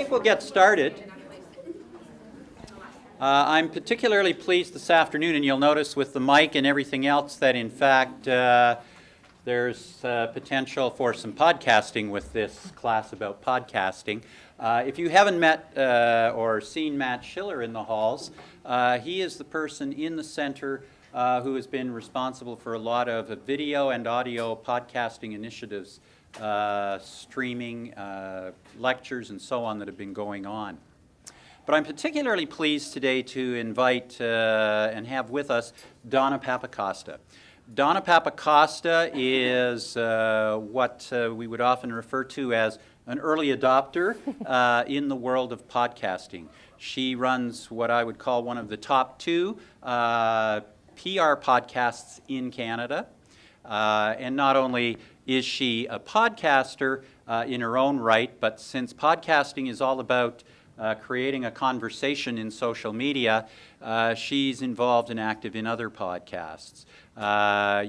think we'll get started. I'm particularly pleased this afternoon, and you'll notice with the mic and everything else that in fact there's potential for some podcasting with this class about podcasting. If you haven't met or seen Matt Schiller in the halls, he is the person in the center who has been responsible for a lot of video and audio podcasting initiatives, streaming, lectures, and so on that have been going on. But I'm particularly pleased today to invite and have with us Donna Papacosta. Donna Papacosta is what we would often refer to as an early adopter in the world of podcasting. She runs what I would call one of the top two PR podcasts in Canada. And not only is she a podcaster in her own right, but since podcasting is all about creating a conversation in social media, she's involved and active in other podcasts.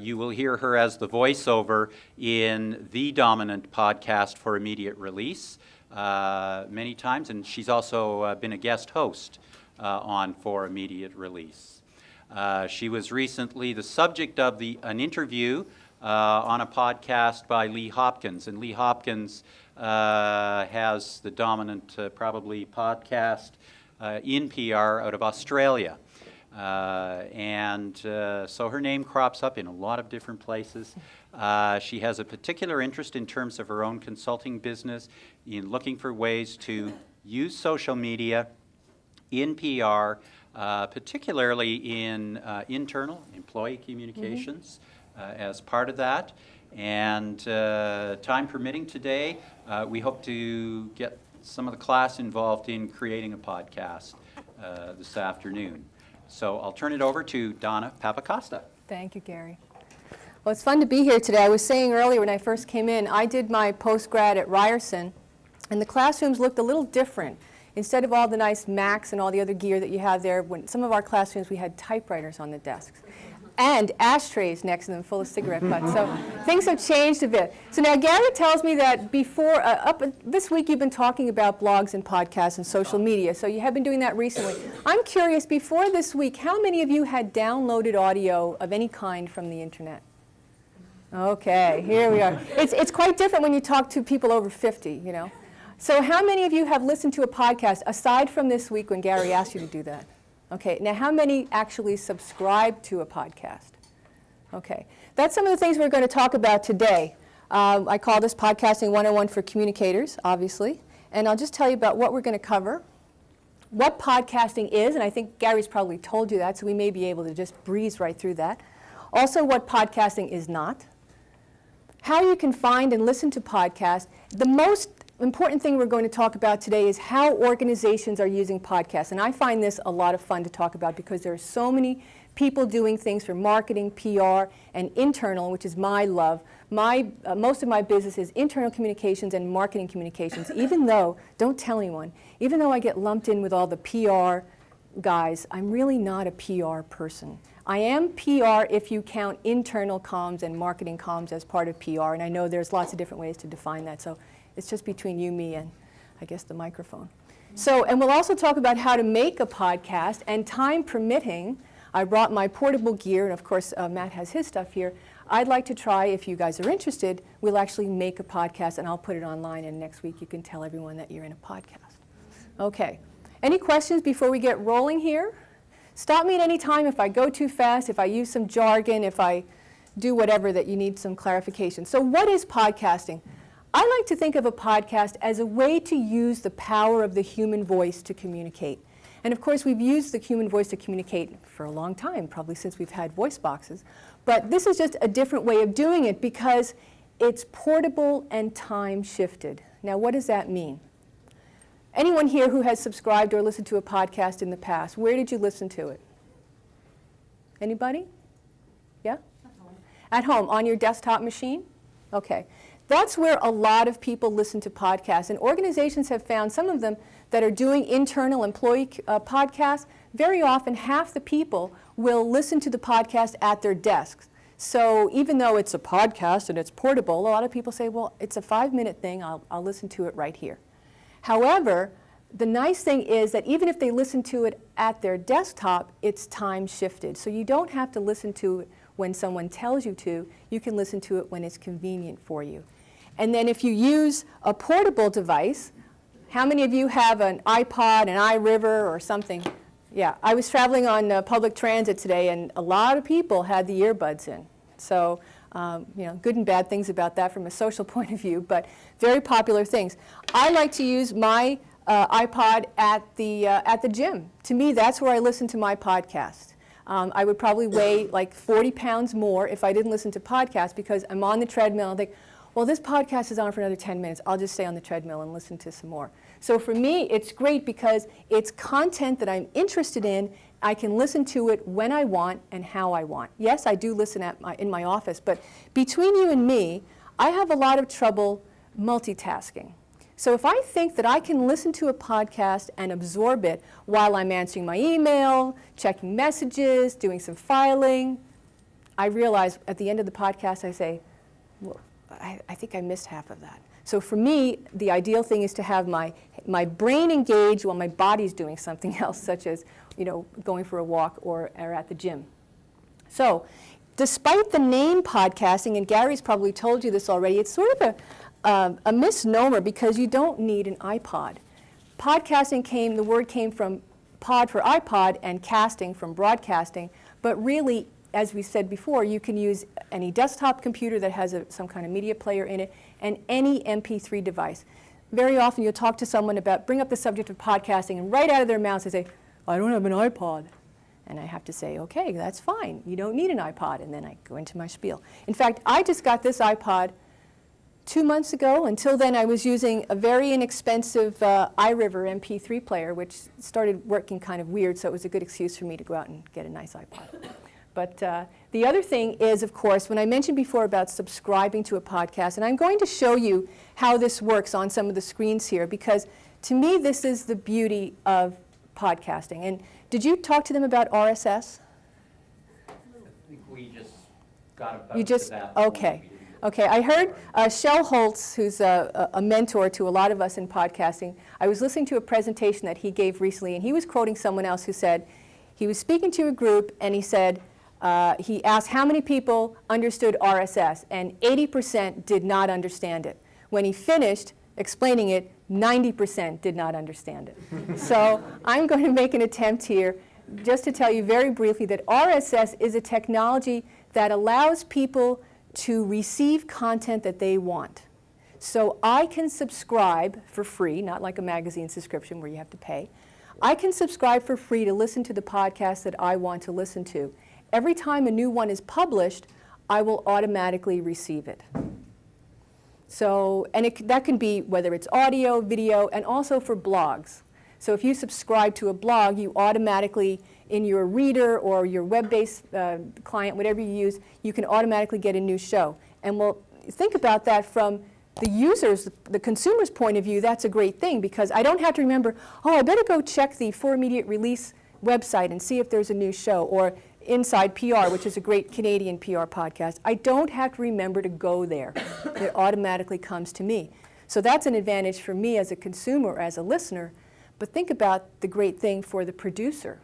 You will hear her as the voiceover in the dominant podcast for immediate release many times, and she's also been a guest host on For Immediate Release. She was recently the subject of an interview on a podcast by Lee Hopkins, and Lee Hopkins has the dominant probably podcast in PR out of Australia. So her name crops up in a lot of different places. She has a particular interest in terms of her own consulting business in looking for ways to use social media in PR, particularly in internal employee communications as part of that. And time permitting today, we hope to get some of the class involved in creating a podcast this afternoon. So I'll turn it over to Donna Papacosta. Thank you, Gary. Well, it's fun to be here today. I was saying earlier when I first came in, I did my postgrad at Ryerson, and the classrooms looked a little different. Instead of all the nice Macs and all the other gear that you have there, when some of our classrooms, we had typewriters on the desks and ashtrays next to them full of cigarette butts. So things have changed a bit. So now Gary tells me that before, this week you've been talking about blogs and podcasts and social media. So you have been doing that recently. I'm curious, before this week, how many of you had downloaded audio of any kind from the internet? Okay, here we are. It's quite different when you talk to people over 50, you know. So how many of you have listened to a podcast aside from this week when Gary asked you to do that? Okay, now how many actually subscribe to a podcast? Okay, that's some of the things we're going to talk about today. I call this Podcasting 101 for communicators, obviously, and I'll just tell you about what we're going to cover, what podcasting is, and I think Gary's probably told you that, so we may be able to just breeze right through that. Also what podcasting is not, how you can find and listen to podcasts. The most important thing we're going to talk about today is how organizations are using podcasts. And I find this a lot of fun to talk about because there are so many people doing things for marketing, PR, and internal, which is my love. Most of my business is internal communications and marketing communications, even though, don't tell anyone, even though I get lumped in with all the PR guys, I'm really not a PR person. I am PR if you count internal comms and marketing comms as part of PR, and I know there's lots of different ways to define that. So it's just between you, me, and I guess the microphone. So, and we'll also talk about how to make a podcast, and time permitting, I brought my portable gear, and of course Matt has his stuff here. I'd like to try, if you guys are interested, we'll actually make a podcast, and I'll put it online, and next week you can tell everyone that you're in a podcast. Okay, any questions before we get rolling here? Stop me at any time if I go too fast, if I use some jargon, if I do whatever that you need some clarification. So what is podcasting? I like to think of a podcast as a way to use the power of the human voice to communicate. And of course, we've used the human voice to communicate for a long time, probably since we've had voice boxes. But this is just a different way of doing it because it's portable and time shifted. Now, what does that mean? Anyone here who has subscribed or listened to a podcast in the past, where did you listen to it? Anybody? Yeah? At home. At home, on your desktop machine? Okay. That's where a lot of people listen to podcasts, and organizations have found some of them that are doing internal employee podcasts. Very often, half the people will listen to the podcast at their desks. So even though it's a podcast and it's portable, a lot of people say, well, it's a 5-minute thing, I'll listen to it right here. However, The nice thing is that even if they listen to it at their desktop, it's time shifted. So you don't have to listen to it when someone tells you to. You can listen to it when it's convenient for you. And then if you use a portable device, how many of you have an iPod, an iRiver, or something? Yeah, I was traveling on public transit today, and a lot of people had the earbuds in. So, good and bad things about that from a social point of view, but very popular things. I like to use my iPod at the gym. To me, that's where I listen to my podcast. I would probably weigh like 40 pounds more if I didn't listen to podcasts, because I'm on the treadmill and think, well, this podcast is on for another 10 minutes. I'll just stay on the treadmill and listen to some more. So for me, it's great because it's content that I'm interested in. I can listen to it when I want and how I want. Yes, I do listen in my office, but between you and me, I have a lot of trouble multitasking. So if I think that I can listen to a podcast and absorb it while I'm answering my email, checking messages, doing some filing, I realize at the end of the podcast, I say, well, I think I missed half of that. So for me, the ideal thing is to have my brain engaged while my body's doing something else, such as going for a walk or at the gym. So despite the name podcasting, and Gary's probably told you this already, it's sort of a misnomer because you don't need an iPod. Podcasting the word came from pod for iPod and casting from broadcasting, but really, as we said before, you can use any desktop computer that has some kind of media player in it and any MP3 device. Very often you'll talk to someone bring up the subject of podcasting, and right out of their mouths they say, I don't have an iPod. And I have to say, okay, that's fine. You don't need an iPod. And then I go into my spiel. In fact, I just got this iPod 2 months ago. Until then, I was using a very inexpensive iRiver MP3 player, which started working kind of weird, so it was a good excuse for me to go out and get a nice iPod. But the other thing is, of course, when I mentioned before about subscribing to a podcast, and I'm going to show you how this works on some of the screens here, because to me, this is the beauty of podcasting. And did you talk to them about RSS? I think we just got about You just, that. okay. Okay, I heard Shel Holtz, who's a mentor to a lot of us in podcasting. I was listening to a presentation that he gave recently, and he was quoting someone else who said, he was speaking to a group, and he said, he asked how many people understood RSS, and 80% did not understand it. When he finished explaining it, 90% did not understand it. So I'm going to make an attempt here just to tell you very briefly that RSS is a technology that allows people to receive content that they want. So I can subscribe for free, not like a magazine subscription where you have to pay. I can subscribe for free to listen to the podcast that I want to listen to. Every time a new one is published, I will automatically receive it. So, and that can be whether it's audio, video, and also for blogs. So if you subscribe to a blog, you automatically, in your reader or your web-based client, whatever you use, you can automatically get a new show. And we'll think about that from the user's, the consumer's point of view. That's a great thing, because I don't have to remember, oh, I better go check the For Immediate Release website and see if there's a new show, or Inside PR, which is a great Canadian PR podcast. I don't have to remember to go there. It automatically comes to me. So that's an advantage for me as a consumer or as a listener. But think about the great thing for the producer.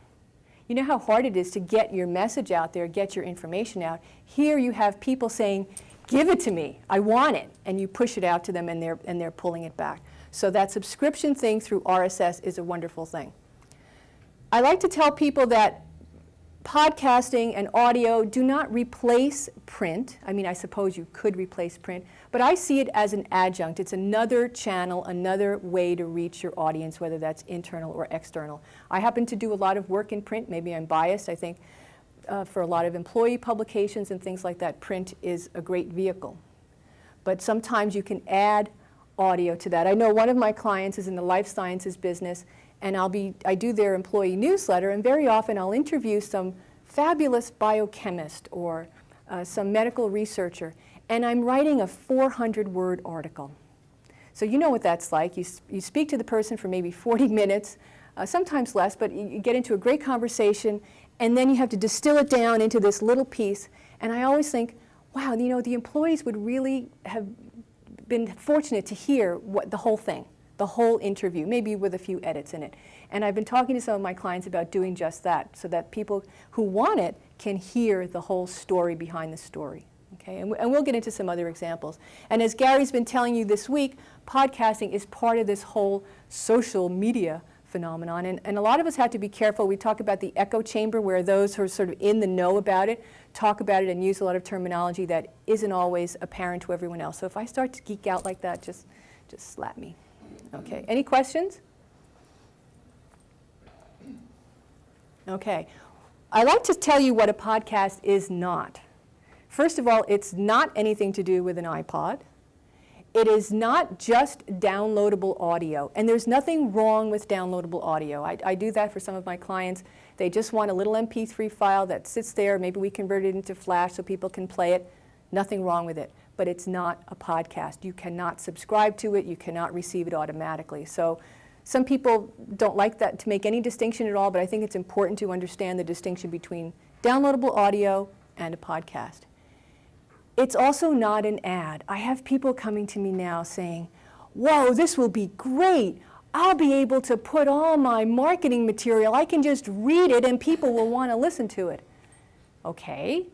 You know how hard it is to get your message out there, get your information out. Here you have people saying, give it to me, I want it. And you push it out to them, and they're pulling it back. So that subscription thing through RSS is a wonderful thing. I like to tell people that podcasting and audio do not replace print. I mean, I suppose you could replace print, but I see it as an adjunct. It's another channel, another way to reach your audience, whether that's internal or external. I happen to do a lot of work in print. Maybe I'm biased. I think for a lot of employee publications and things like that, print is a great vehicle. But sometimes you can add audio to that. I know one of my clients is in the life sciences business, and I do their employee newsletter, and very often I'll interview some fabulous biochemist or some medical researcher, and I'm writing a 400-word article. So you know what that's like. You speak to the person for maybe 40 minutes, sometimes less, but you get into a great conversation, and then you have to distill it down into this little piece. And I always think, wow, you know, the employees would really have been fortunate to hear the whole thing. the whole interview, maybe with a few edits in it. And I've been talking to some of my clients about doing just that, so that people who want it can hear the whole story behind the story. Okay? And we'll get into some other examples. And as Gary's been telling you this week, podcasting is part of this whole social media phenomenon. And a lot of us have to be careful. We talk about the echo chamber, where those who are sort of in the know about it talk about it and use a lot of terminology that isn't always apparent to everyone else. So if I start to geek out like that, just slap me. Okay, any questions? Okay, I like to tell you what a podcast is not. First of all, it's not anything to do with an iPod. It is not just downloadable audio, and there's nothing wrong with downloadable audio. I do that for some of my clients. They just want a little MP3 file that sits there. Maybe we convert it into Flash so people can play it. Nothing wrong with it, but it's not a podcast. You cannot subscribe to it. You cannot receive it automatically. So some people don't like that to make any distinction at all, but I think it's important to understand the distinction between downloadable audio and a podcast. It's also not an ad. I have people coming to me now saying, whoa, this will be great. I'll be able to put all my marketing material. I can just read it and people will want to listen to it. Okay,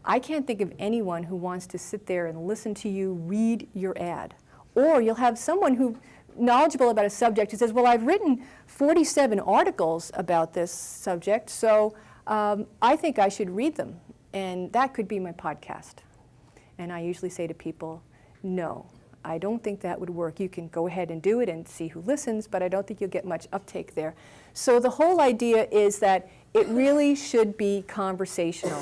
I can't think of anyone who wants to sit there and listen to you read your ad. Or you'll have someone who's knowledgeable about a subject who says, well, I've written 47 articles about this subject, so I think I should read them. And that could be my podcast. And I usually say to people, no, I don't think that would work. You can go ahead and do it and see who listens, but I don't think you'll get much uptake there. So the whole idea is that it really should be conversational.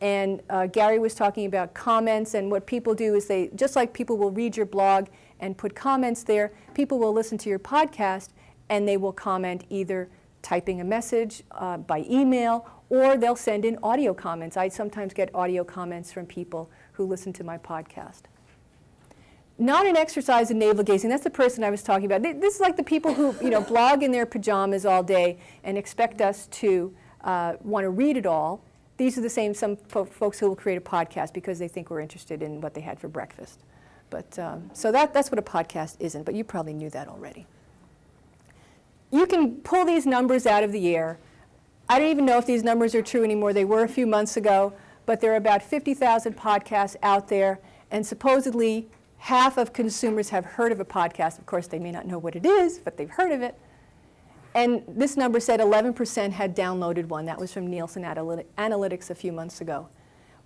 And Gary was talking about comments, and what people do is they, just like people will read your blog and put comments there, people will listen to your podcast and they will comment either typing a message by email, or they'll send in audio comments. I sometimes get audio comments from people who listen to my podcast. Not an exercise in navel gazing. That's the person I was talking about. This is like the people who blog in their pajamas all day and expect us to want to read it all. These are the same some folks who will create a podcast because they think we're interested in what they had for breakfast. But so that's what a podcast isn't. But you probably knew that already. You can pull these numbers out of the air. I don't even know if these numbers are true anymore. They were a few months ago, but there are about 50,000 podcasts out there, and supposedly half of consumers have heard of a podcast. Of course, they may not know what it is, but they've heard of it. And this number said 11% had downloaded one. That was from Nielsen Analytics a few months ago.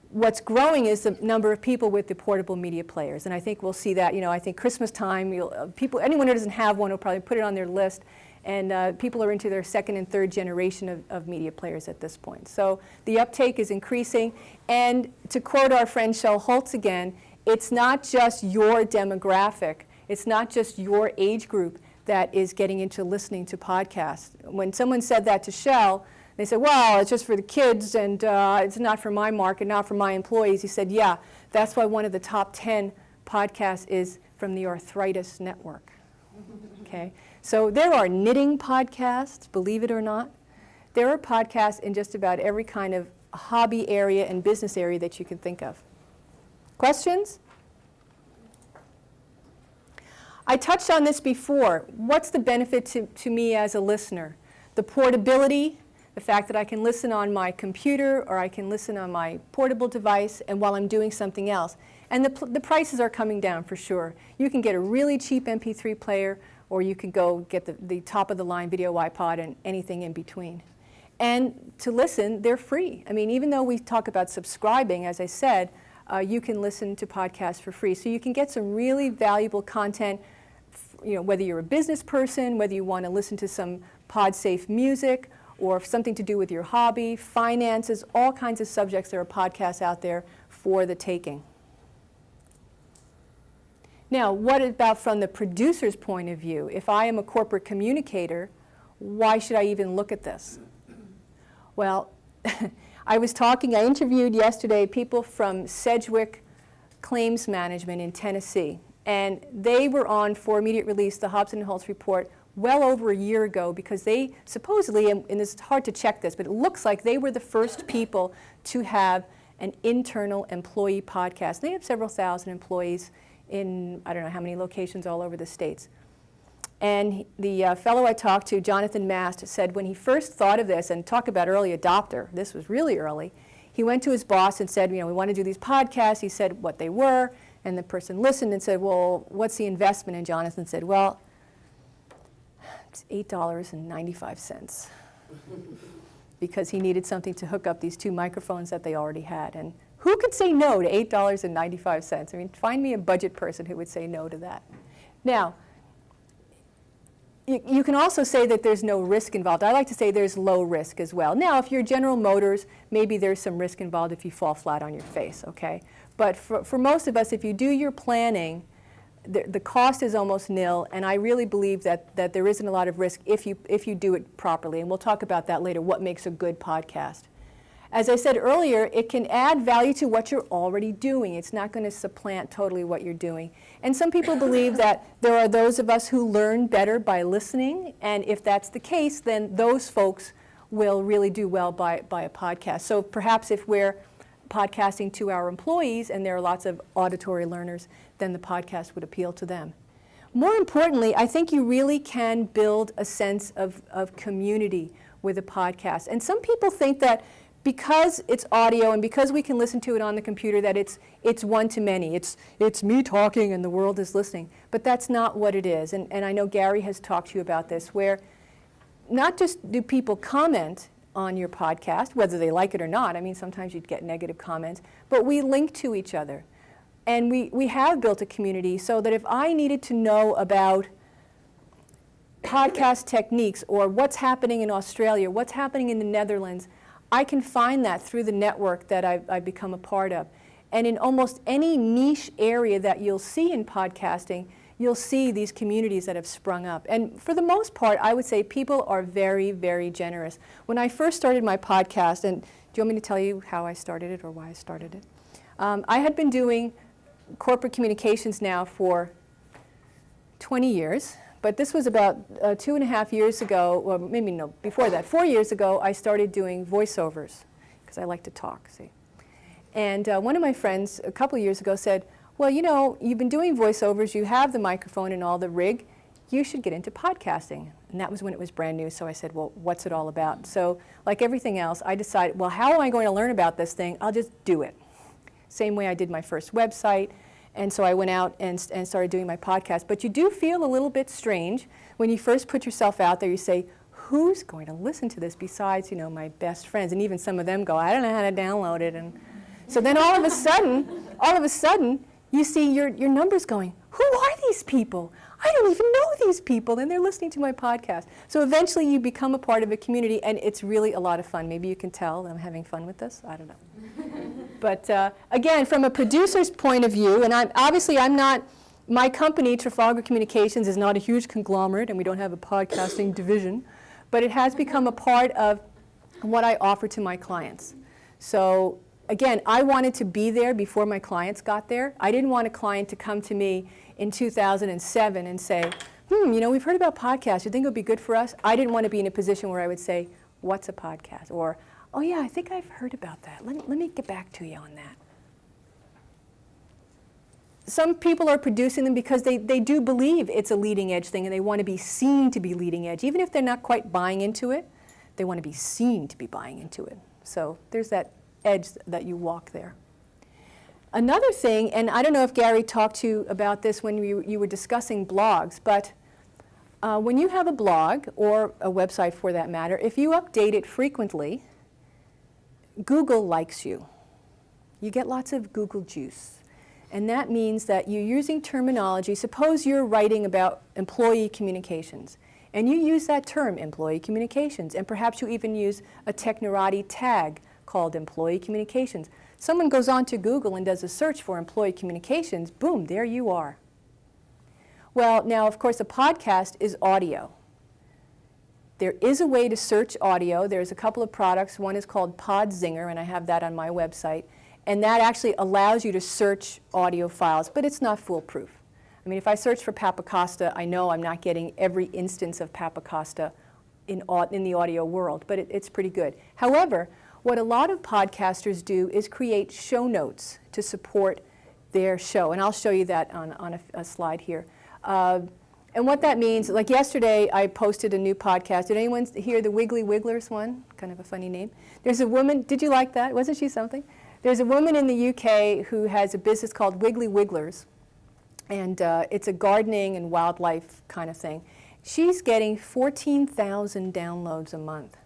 What's growing is the number of people with the portable media players, and I think we'll see that. I think Christmas time, anyone who doesn't have one will probably put it on their list. And people are into their second and third generation of media players at this point. So the uptake is increasing. And to quote our friend Shel Holtz again, it's not just your demographic. It's not just your age group that is getting into listening to podcasts. When someone said that to Shel, they said, well, it's just for the kids and it's not for my market, not for my employees. He said, yeah, that's why one of the top 10 podcasts is from the Arthritis Network. Okay? So there are knitting podcasts, believe it or not. There are podcasts in just about every kind of hobby area and business area that you can think of. Questions? I touched on this before. What's the benefit to me as a listener? The portability, the fact that I can listen on my computer or I can listen on my portable device and while I'm doing something else. And the prices are coming down for sure. You can get a really cheap MP3 player, or you can go get the top-of-the-line video iPod and anything in between. And to listen, they're free. I mean, even though we talk about subscribing, as I said, you can listen to podcasts for free. So you can get some really valuable content, whether you're a business person, whether you want to listen to some pod-safe music, or something to do with your hobby, finances, all kinds of subjects. There are podcasts out there for the taking. Now, what about from the producer's point of view? If I am a corporate communicator, why should I even look at this? Well, I interviewed yesterday people from Sedgwick Claims Management in Tennessee, and they were on for immediate release, the Hobson and Holtz report, well over a year ago, because they supposedly, and it's hard to check this, but it looks like they were the first people to have an internal employee podcast. They have several thousand employees in, I don't know how many locations all over the states. And the fellow I talked to, Jonathan Mast, said when he first thought of this, and talk about early adopter, this was really early, he went to his boss and said, we want to do these podcasts. He said what they were, and the person listened and said, well, what's the investment? And Jonathan said, well, it's $8.95, because he needed something to hook up these 2 microphones that they already had. And who could say no to $8.95? I mean, find me a budget person who would say no to that. Now, you can also say that there's no risk involved. I like to say there's low risk as well. Now, if you're General Motors, maybe there's some risk involved if you fall flat on your face, okay? But for most of us, if you do your planning, the cost is almost nil, and I really believe that there isn't a lot of risk if you do it properly. And we'll talk about that later, what makes a good podcast. As I said earlier, it can add value to what you're already doing. It's not going to supplant totally what you're doing. And some people believe that there are those of us who learn better by listening, and if that's the case, then those folks will really do well by a podcast. So perhaps if we're podcasting to our employees and there are lots of auditory learners, then the podcast would appeal to them. More importantly, I think you really can build a sense of community with a podcast. And some people think that because it's audio and because we can listen to it on the computer, that it's one-to-many. It's me talking and the world is listening. But that's not what it is. And I know Gary has talked to you about this, where not just do people comment on your podcast, whether they like it or not. I mean, sometimes you'd get negative comments. But we link to each other. And we have built a community so that if I needed to know about podcast techniques or what's happening in Australia, what's happening in the Netherlands, I can find that through the network that I've become a part of. And in almost any niche area that you'll see in podcasting, you'll see these communities that have sprung up. And for the most part, I would say people are very, very generous. When I first started my podcast, and do you want me to tell you how I started it or why I started it? I had been doing corporate communications now for 20 years. But this was about 2.5 years ago, or maybe no, before that, 4 years ago, I started doing voiceovers, because I like to talk, see. And one of my friends a couple of years ago said, well, you've been doing voiceovers, you have the microphone and all the rig, you should get into podcasting. And that was when it was brand new, so I said, well, what's it all about? So like everything else, I decided, well, how am I going to learn about this thing? I'll just do it. Same way I did my first website. And so I went out and started doing my podcast. But you do feel a little bit strange when you first put yourself out there. You say, who's going to listen to this besides, my best friends? And even some of them go, I don't know how to download it. And so then all of a sudden, you see your numbers going, who are these people? I don't even know these people, and they're listening to my podcast. So eventually you become a part of a community, and it's really a lot of fun. Maybe you can tell that I'm having fun with this. I don't know. But again, from a producer's point of view, and I'm not, my company, Trafalgar Communications, is not a huge conglomerate, and we don't have a podcasting division, but it has become a part of what I offer to my clients. So again, I wanted to be there before my clients got there. I didn't want a client to come to me in 2007 and say, we've heard about podcasts. You think it would be good for us? I didn't want to be in a position where I would say, what's a podcast? Or, oh yeah, I think I've heard about that. Let me get back to you on that. Some people are producing them because they do believe it's a leading edge thing and they want to be seen to be leading edge. Even if they're not quite buying into it, they want to be seen to be buying into it. So there's that edge that you walk there. Another thing, and I don't know if Gary talked to you about this when you were discussing blogs, but when you have a blog, or a website for that matter, if you update it frequently, Google likes you. You get lots of Google juice. And that means that you're using terminology. Suppose you're writing about employee communications, and you use that term, employee communications, and perhaps you even use a Technorati tag called employee communications. Someone goes on to Google and does a search for employee communications, boom, there you are. Well, now, of course, a podcast is audio. There is a way to search audio. There's a couple of products. One is called Podzinger, and I have that on my website. And that actually allows you to search audio files, but it's not foolproof. I mean, if I search for Papacosta, I know I'm not getting every instance of Papacosta in the audio world, but it's pretty good. However, what a lot of podcasters do is create show notes to support their show, and I'll show you that on a slide here. And what that means, like yesterday I posted a new podcast. Did anyone hear the Wiggly Wigglers one? Kind of a funny name. There's a woman, did you like that? Wasn't she something? There's a woman in the UK who has a business called Wiggly Wigglers. And it's a gardening and wildlife kind of thing. She's getting 14,000 downloads a month.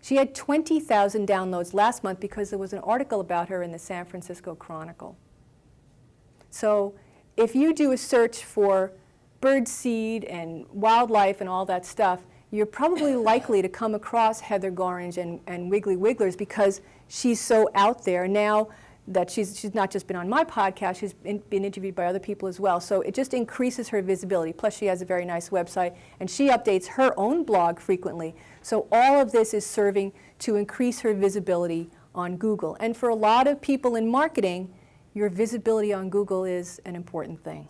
She had 20,000 downloads last month because there was an article about her in the San Francisco Chronicle. So if you do a search for birdseed and wildlife and all that stuff, you're probably likely to come across Heather Gorringe and Wiggly Wigglers because she's so out there now that she's not just been on my podcast, she's been interviewed by other people as well. So it just increases her visibility. Plus she has a very nice website and she updates her own blog frequently. So all of this is serving to increase her visibility on Google. And for a lot of people in marketing, your visibility on Google is an important thing.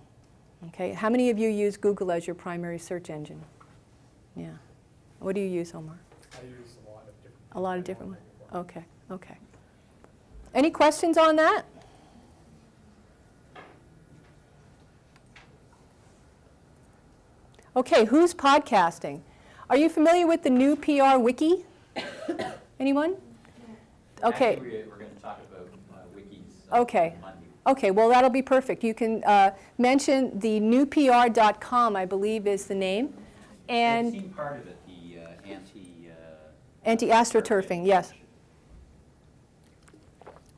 Okay, how many of you use Google as your primary search engine? Yeah. What do you use, Omar? I use a lot of different. A lot of different ones. Okay, okay. Any questions on that? Okay, who's podcasting? Are you familiar with the new PR wiki? Anyone? Okay. Actually, we're going to talk about wikis Okay. on Monday. Okay, well, that'll be perfect. You can mention the newpr.com, I believe is the name. I've And seen part of it, the anti-astroturfing, yes.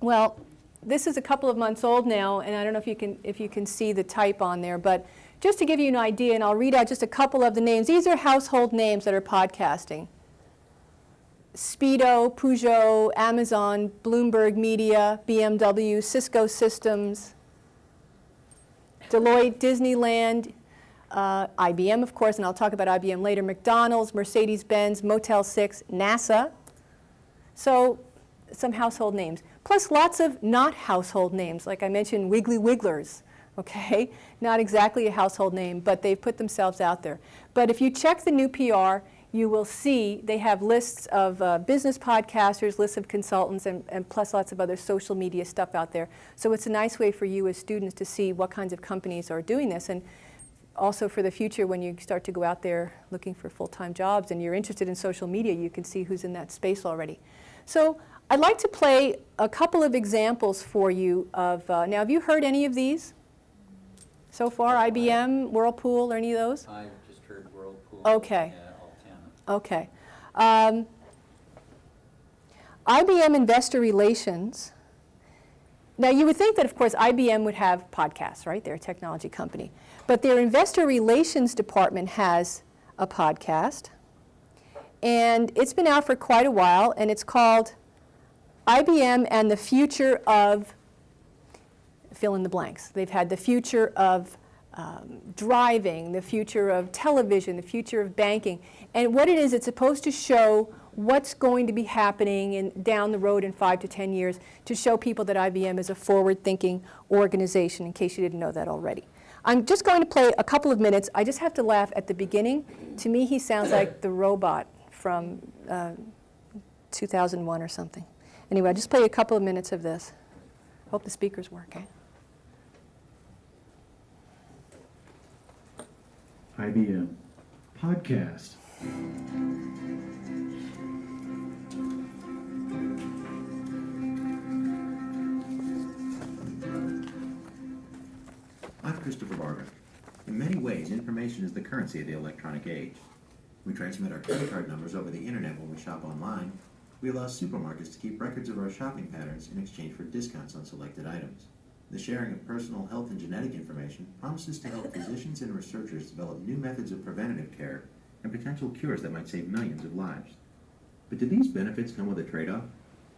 Well, this is a couple of months old now, and I don't know if you can see the type on there, but just to give you an idea, and I'll read out just a couple of the names. These are household names that are podcasting. Speedo, Peugeot, Amazon, Bloomberg Media, BMW, Cisco Systems, Deloitte, Disneyland, IBM, of course, and I'll talk about IBM later, McDonald's, Mercedes-Benz, Motel 6, NASA. So some household names. Plus lots of not household names, like I mentioned, Wiggly Wigglers, okay? Not exactly a household name, but they've put themselves out there. But if you check the new PR, you will see they have lists of business podcasters, lists of consultants, and plus lots of other social media stuff out there. So it's a nice way for you as students to see what kinds of companies are doing this. And also for the future, when you start to go out there looking for full-time jobs and you're interested in social media, you can see who's in that space already. So I'd like to play a couple of examples for you of, now have you heard any of these so far? IBM, Whirlpool, or any of those? I've just heard Whirlpool. Okay. Altana. Okay. IBM Investor Relations. Now, you would think that, of course, IBM would have podcasts, right? They're a technology company. But their Investor Relations department has a podcast. And it's been out for quite a while, and it's called IBM and the Future of, fill in the blanks. They've had the future of driving, the future of television, the future of banking. And what it is, it's supposed to show what's going to be happening down the road in 5 to 10 years to show people that IBM is a forward-thinking organization, in case you didn't know that already. I'm just going to play a couple of minutes. I just have to laugh at the beginning. To me, he sounds like the robot from 2001 or something. Anyway, I'll just play a couple of minutes of this. Hope the speakers work, eh? IBM podcast. I'm Christopher Barger. In many ways, information is the currency of the electronic age. We transmit our credit card numbers over the internet when we shop online. We allow supermarkets to keep records of our shopping patterns in exchange for discounts on selected items. The sharing of personal health and genetic information promises to help physicians and researchers develop new methods of preventative care and potential cures that might save millions of lives. But do these benefits come with a trade-off?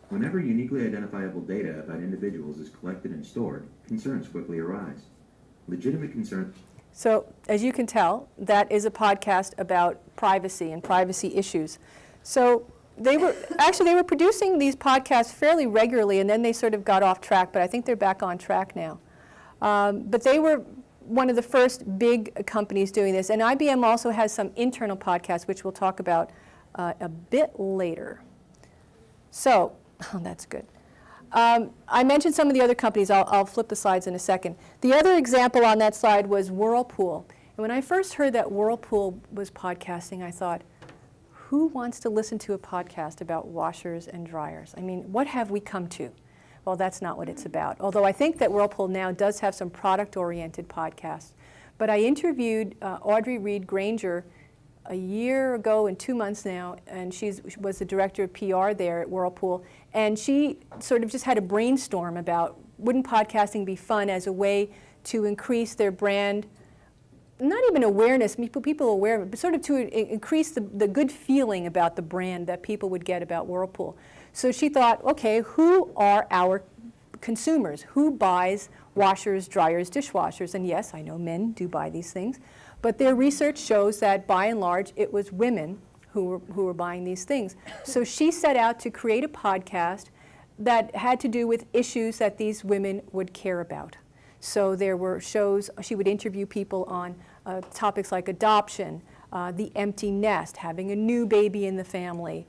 Whenever uniquely identifiable data about individuals is collected and stored, concerns quickly arise. Legitimate concerns. So, as you can tell, that is a podcast about privacy and privacy issues. So, they were producing these podcasts fairly regularly, and then they sort of got off track, but I think they're back on track now. But they were one of the first big companies doing this, and IBM also has some internal podcasts, which we'll talk about a bit later. So, oh, that's good. I mentioned some of the other companies. I'll flip the slides in a second. The other example on that slide was Whirlpool. And And when I first heard that Whirlpool was podcasting, I thought, who wants to listen to a podcast about washers and dryers? I mean, what have we come to? Well, that's not what it's about. Although I think that Whirlpool now does have some product-oriented podcasts. But I interviewed Audrey Reed Granger a year ago and 2 months now, and she was the director of PR there at Whirlpool. And she sort of just had a brainstorm about, wouldn't podcasting be fun as a way to increase their brand, not even awareness, people aware of it, but sort of to increase the good feeling about the brand that people would get about Whirlpool. So she thought, okay, who are our consumers? Who buys washers, dryers, dishwashers? And yes, I know men do buy these things, but their research shows that by and large it was women who were buying these things. So she set out to create a podcast that had to do with issues that these women would care about. So there were shows, she would interview people on topics like adoption, the empty nest, having a new baby in the family.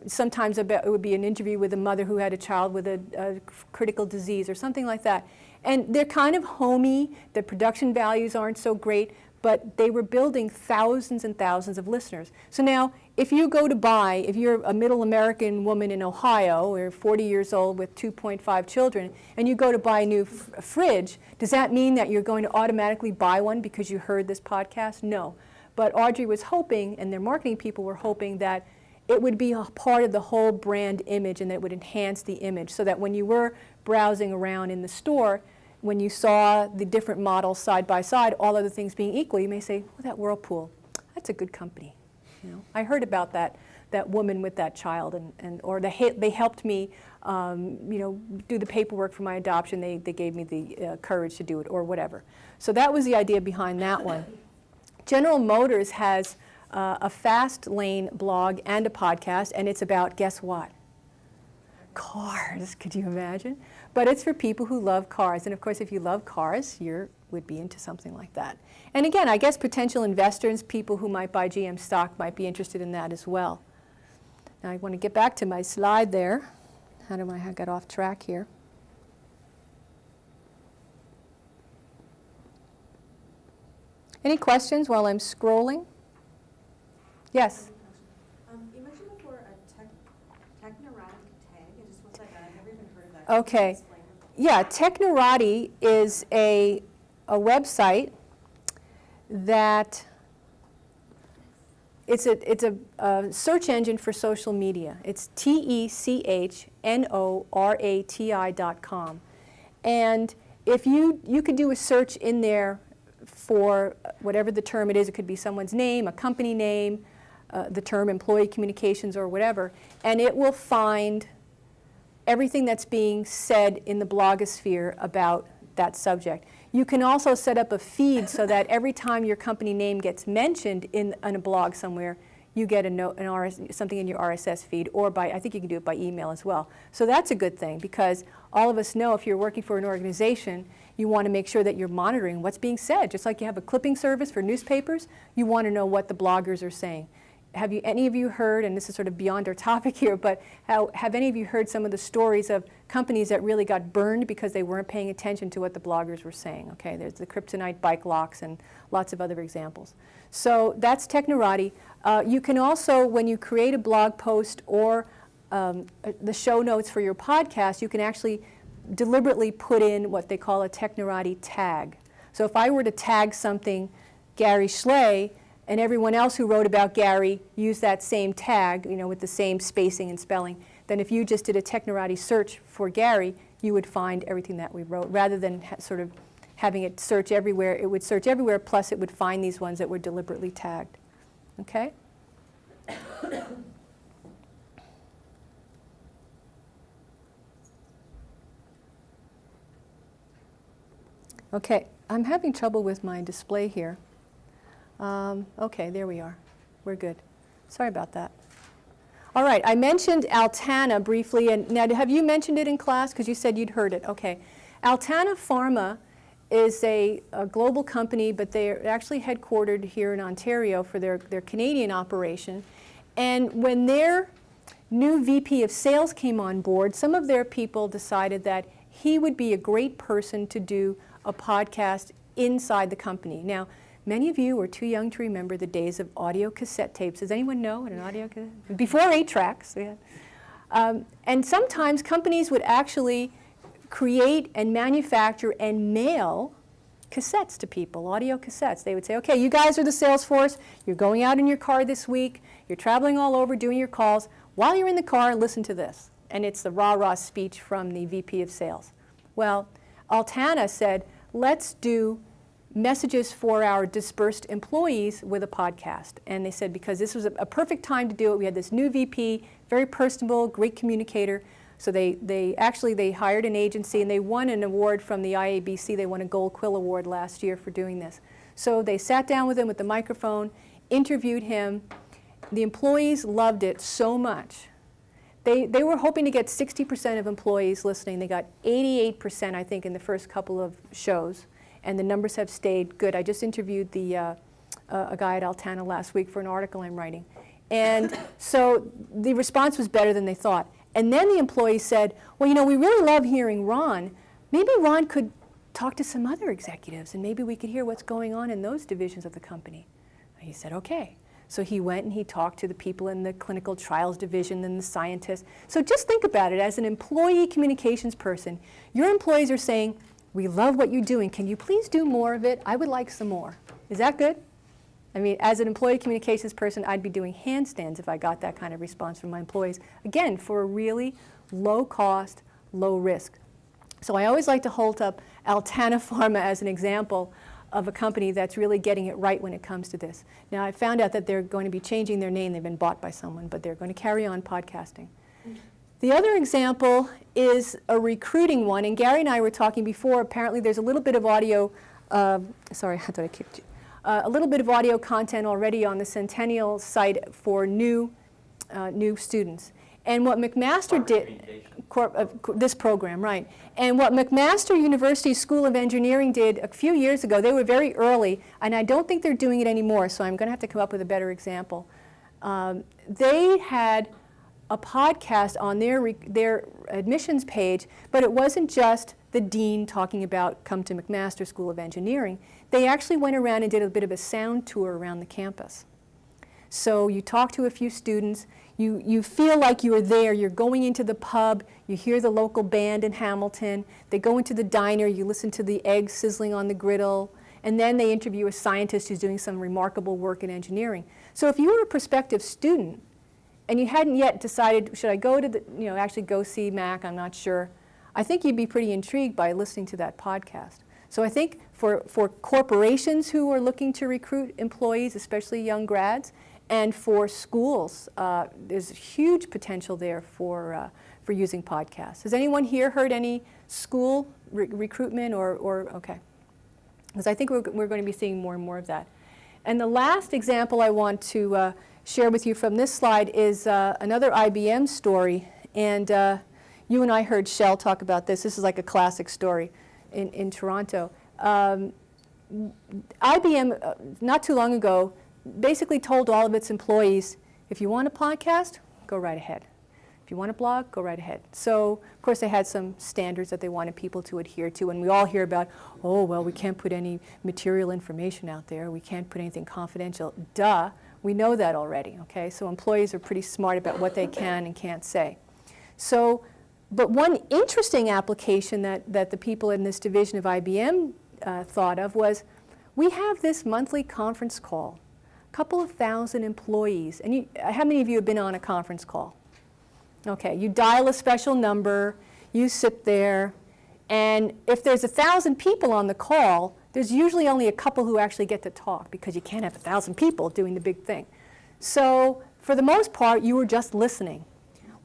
Sometimes it would be an interview with a mother who had a child with a critical disease or something like that. And they're kind of homey, the production values aren't so great, but they were building thousands and thousands of listeners. So now, if you go to buy, if you're a middle American woman in Ohio, or 40 years old with 2.5 children, and you go to buy a new fridge, does that mean that you're going to automatically buy one because you heard this podcast? No. But Audrey was hoping, and their marketing people were hoping, that it would be a part of the whole brand image and that it would enhance the image, so that when you were browsing around in the store, when you saw the different models side by side, all other things being equal, you may say, oh, that Whirlpool, that's a good company. You know, I heard about that woman with that child, or they helped me do the paperwork for my adoption. They gave me the courage to do it, or whatever. So that was the idea behind that one. General Motors has a fast lane blog and a podcast, and it's about, guess what? Cars, could you imagine? But it's for people who love cars, and of course if you love cars, you would be into something like that. And again, I guess potential investors, people who might buy GM stock, might be interested in that as well. Now I want to get back to my slide there. How do I get off track here? Any questions while I'm scrolling? Yes? You mentioned before a technorati tag. I just was like, I've never even heard of that. Okay. Yeah, Technorati is a website that it's a search engine for social media. It's TECHNORATI.com. And if you could do a search in there for whatever the term it is, it could be someone's name, a company name, the term employee communications or whatever, and it will find everything that's being said in the blogosphere about that subject. You can also set up a feed so that every time your company name gets mentioned in a blog somewhere, you get something in your RSS feed, or I think you can do it by email as well. So that's a good thing, because all of us know if you're working for an organization, you want to make sure that you're monitoring what's being said. Just like you have a clipping service for newspapers, you want to know what the bloggers are saying. Have any of you heard, and this is sort of beyond our topic here, but have any of you heard some of the stories of companies that really got burned because they weren't paying attention to what the bloggers were saying? Okay, there's the kryptonite bike locks and lots of other examples. So that's Technorati. You can also, when you create a blog post or the show notes for your podcast, you can actually deliberately put in what they call a Technorati tag. So if I were to tag something Gary Schley, and everyone else who wrote about Gary used that same tag, with the same spacing and spelling, then if you just did a Technorati search for Gary, you would find everything that we wrote. Rather than sort of having it search everywhere, it would search everywhere, plus it would find these ones that were deliberately tagged. Okay? Okay, I'm having trouble with my display here. Okay, there we are. We're good. Sorry about that. All right, I mentioned Altana briefly, and now have you mentioned it in class? Because you said you'd heard it. Okay. Altana Pharma is a global company, but they're actually headquartered here in Ontario for their Canadian operation. And when their new VP of sales came on board, some of their people decided that he would be a great person to do a podcast inside the company. Now, many of you are too young to remember the days of audio cassette tapes. Does anyone know what an audio cassette? Before 8 tracks. We had. And sometimes companies would actually create and manufacture and mail cassettes to people, audio cassettes. They would say, okay, you guys are the sales force. You're going out in your car this week. You're traveling all over doing your calls. While you're in the car, listen to this. And it's the rah-rah speech from the VP of sales. Well, Altana said, let's do messages for our dispersed employees with a podcast. And they said, because this was a perfect time to do it. We had this new VP, very personable, great communicator. So they hired an agency, and they won an award from the IABC. They won a Gold Quill Award last year for doing this. So they sat down with him with the microphone, interviewed him. The employees loved it so much. They were hoping to get 60% of employees listening. They got 88%, I think, in the first couple of shows, and the numbers have stayed good. I just interviewed a guy at Altana last week for an article I'm writing. And so the response was better than they thought. And then the employees said, well, you know, we really love hearing Ron. Maybe Ron could talk to some other executives, and maybe we could hear what's going on in those divisions of the company. And he said, okay. So he went and he talked to the people in the clinical trials division and the scientists. So just think about it. As an employee communications person, your employees are saying, we love what you're doing. Can you please do more of it? I would like some more. Is that good? I mean, as an employee communications person, I'd be doing handstands if I got that kind of response from my employees. Again, for a really low cost, low risk. So I always like to hold up Altana Pharma as an example of a company that's really getting it right when it comes to this. Now, I found out that they're going to be changing their name. They've been bought by someone, but they're going to carry on podcasting. The other example is a recruiting one, and Gary and I were talking before. Apparently, there's a little bit of audio. Sorry, I thought I kicked you. A little bit of audio content already on the Centennial site for new students. And what McMaster did, this program, right. And what McMaster University School of Engineering did a few years ago, they were very early, and I don't think they're doing it anymore, so I'm going to have to come up with a better example. They had a podcast on their admissions page, but it wasn't just the dean talking about come to McMaster School of Engineering. They actually went around and did a bit of a sound tour around the campus. So you talk to a few students, you feel like you're there, you're going into the pub, you hear the local band in Hamilton, they go into the diner, you listen to the eggs sizzling on the griddle, and then they interview a scientist who's doing some remarkable work in engineering. So if you were a prospective student and you hadn't yet decided, should I go to actually go see Mac, I'm not sure, I think you'd be pretty intrigued by listening to that podcast. So I think for corporations who are looking to recruit employees, especially young grads, and for schools, there's huge potential there for using podcasts. Has anyone here heard any school recruitment or okay? Because I think we're going to be seeing more and more of that. And the last example I want to share with you from this slide is another IBM story. And you and I heard Shell talk about this. This is like a classic story in Toronto. IBM, not too long ago, basically told all of its employees, if you want a podcast, go right ahead. If you want a blog, go right ahead. So, of course, they had some standards that they wanted people to adhere to, and we all hear about, oh, well, we can't put any material information out there. We can't put anything confidential. Duh, we know that already, okay? So employees are pretty smart about what they can and can't say. So, but one interesting application that the people in this division of IBM thought of was, we have this monthly conference call. Couple of thousand employees, and how many of you have been on a conference call? Okay, you dial a special number, you sit there, and if there's 1,000 people on the call, there's usually only a couple who actually get to talk because you can't have 1,000 people doing the big thing. So for the most part, you were just listening.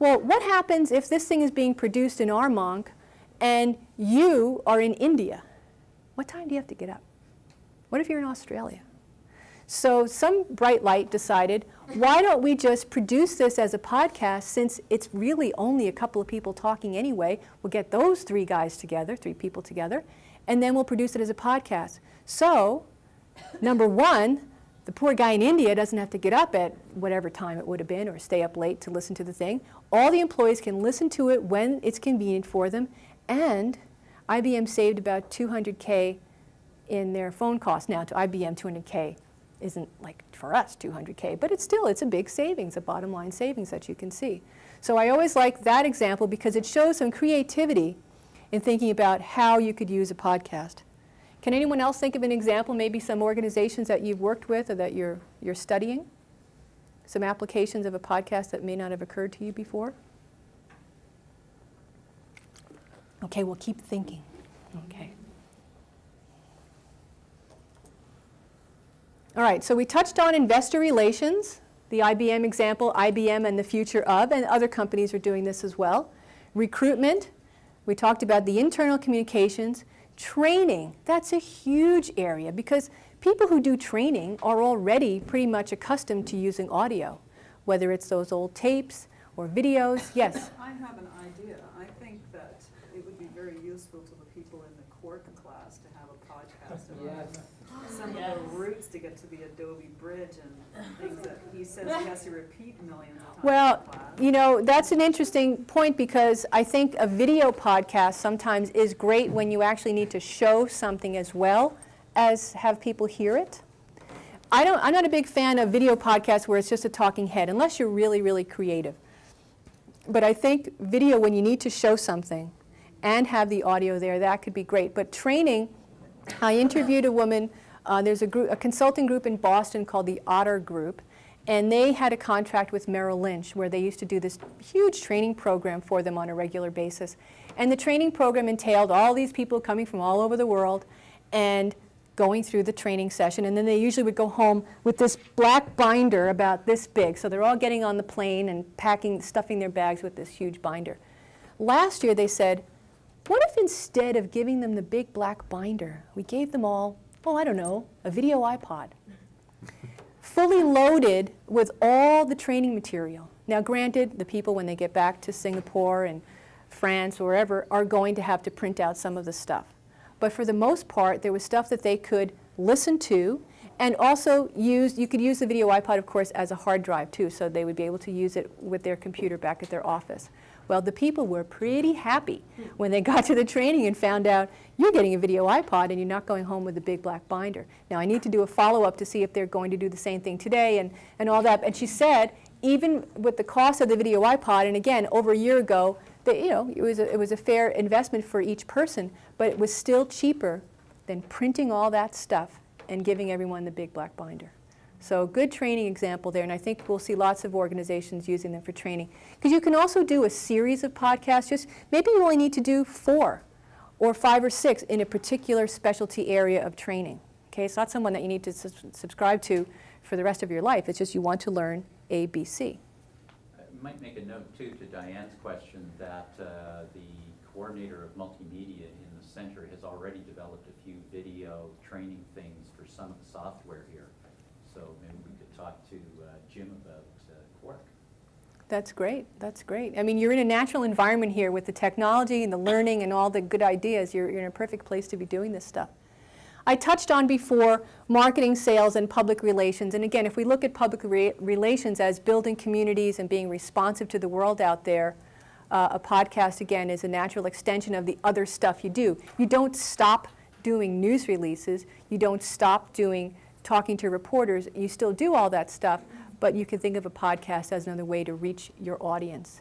Well, what happens if this thing is being produced in Armonk and you are in India? What time do you have to get up? What if you're in Australia? So some bright light decided, why don't we just produce this as a podcast, since it's really only a couple of people talking anyway. We'll get those three people together, and then we'll produce it as a podcast. So, number one, the poor guy in India doesn't have to get up at whatever time it would have been or stay up late to listen to the thing. All the employees can listen to it when it's convenient for them, and IBM saved about $200K in their phone costs. Now, to IBM, 200K isn't like for us 200K, but it's a big savings, a bottom line savings that you can see. So I always like that example because it shows some creativity in thinking about how you could use a podcast. Can anyone else think of an example, maybe some organizations that you've worked with or that you're studying? Some applications of a podcast that may not have occurred to you before? Okay, well, keep thinking. Okay. All right, so we touched on investor relations, the IBM example, IBM and the future of, and other companies are doing this as well. Recruitment, we talked about the internal communications. Training, that's a huge area because people who do training are already pretty much accustomed to using audio, whether it's those old tapes or videos. Yes? I have an idea. I think that it would be very useful to the people in the Quark class to have a podcast about some of the routes to get to the Adobe Bridge and things that he says he has to repeat millions of times Well, in class. you know, that's an interesting point because I think a video podcast sometimes is great when you actually need to show something as well as have people hear it. I'm not a big fan of video podcasts where it's just a talking head, unless you're really, really creative. But I think video, when you need to show something and have the audio there, that could be great. But training, I interviewed a woman, there's a consulting group in Boston called the Otter Group, and they had a contract with Merrill Lynch where they used to do this huge training program for them on a regular basis. And the training program entailed all these people coming from all over the world and going through the training session, and then they usually would go home with this black binder about this big. So they're all getting on the plane and stuffing their bags with this huge binder. Last year they said, what if instead of giving them the big black binder, we gave them all, I don't know, a video iPod, fully loaded with all the training material. Now granted, the people when they get back to Singapore and France or wherever are going to have to print out some of the stuff. But for the most part, there was stuff that they could listen to, and also you could use the video iPod, of course, as a hard drive too, so they would be able to use it with their computer back at their office. Well, the people were pretty happy when they got to the training and found out, you're getting a video iPod and you're not going home with a big black binder. Now, I need to do a follow-up to see if they're going to do the same thing today and all that. And she said, even with the cost of the video iPod, and again, over a year ago, it was a fair investment for each person, but it was still cheaper than printing all that stuff and giving everyone the big black binder. So good training example there, and I think we'll see lots of organizations using them for training. Because you can also do a series of podcasts, just maybe you only need to do 4 or 5 or 6 in a particular specialty area of training. Okay, it's not someone that you need to subscribe to for the rest of your life, it's just you want to learn A, B, C. I might make a note too to Diane's question that the coordinator of multimedia in the center has already developed a few video training things for some of the software here. So maybe we could talk to Jim about Quark. That's great. That's great. I mean, you're in a natural environment here with the technology and the learning and all the good ideas. You're in a perfect place to be doing this stuff. I touched on before marketing, sales, and public relations. And again, if we look at public relations as building communities and being responsive to the world out there, a podcast, again, is a natural extension of the other stuff you do. You don't stop doing news releases. You don't stop talking to reporters. You still do all that stuff, but you can think of a podcast as another way to reach your audience.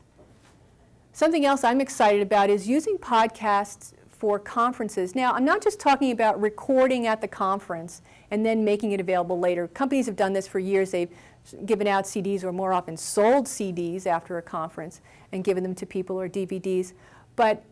Something else I'm excited about is using podcasts for conferences. Now, I'm not just talking about recording at the conference and then making it available later. Companies have done this for years. They've given out CDs, or more often sold CDs after a conference and given them to people, or DVDs. But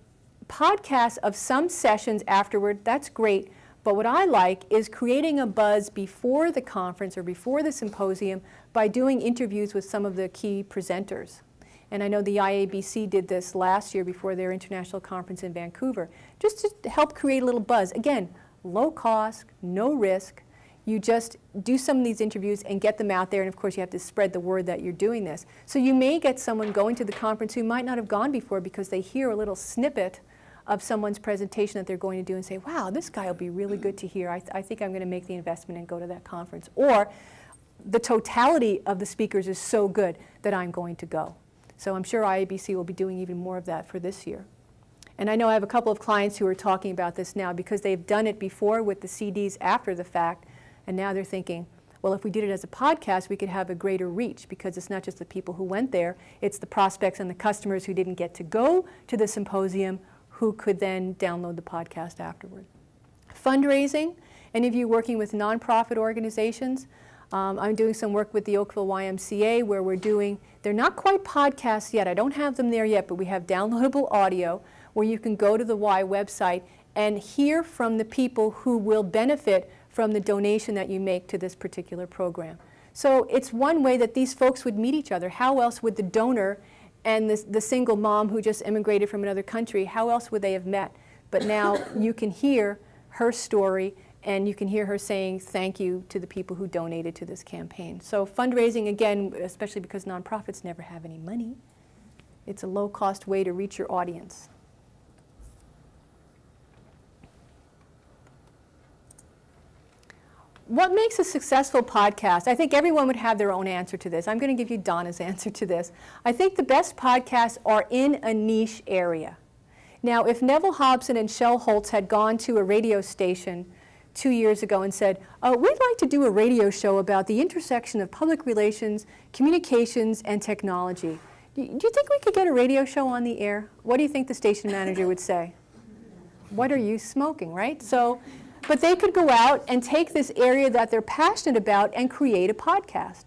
podcasts of some sessions afterward, that's great. But what I like is creating a buzz before the conference or before the symposium by doing interviews with some of the key presenters. And I know the IABC did this last year before their international conference in Vancouver, just to help create a little buzz. Again, low cost, no risk. You just do some of these interviews and get them out there, and of course you have to spread the word that you're doing this. So you may get someone going to the conference who might not have gone before because they hear a little snippet of someone's presentation that they're going to do and say, wow, this guy will be really good to hear. I think I'm going to make the investment and go to that conference. Or the totality of the speakers is so good that I'm going to go. So I'm sure IABC will be doing even more of that for this year. And I know I have a couple of clients who are talking about this now because they've done it before with the CDs after the fact, and now they're thinking, well, if we did it as a podcast, we could have a greater reach because it's not just the people who went there, it's the prospects and the customers who didn't get to go to the symposium who could then download the podcast afterward. Fundraising, any of you working with nonprofit organizations, I'm doing some work with the Oakville YMCA where they're not quite podcasts yet, I don't have them there yet, but we have downloadable audio where you can go to the Y website and hear from the people who will benefit from the donation that you make to this particular program. So it's one way that these folks would meet each other. How else would the donor and the single mom who just immigrated from another country, how else would they have met? But now you can hear her story and you can hear her saying thank you to the people who donated to this campaign. So fundraising, again, especially because nonprofits never have any money, it's a low-cost way to reach your audience. What makes a successful podcast? I think everyone would have their own answer to this. I'm going to give you Donna's answer to this. I think the best podcasts are in a niche area. Now, if Neville Hobson and Shel Holtz had gone to a radio station 2 years ago and said, we'd like to do a radio show about the intersection of public relations, communications, and technology. Do you think we could get a radio show on the air? What do you think the station manager would say? What are you smoking, right? But they could go out and take this area that they're passionate about and create a podcast.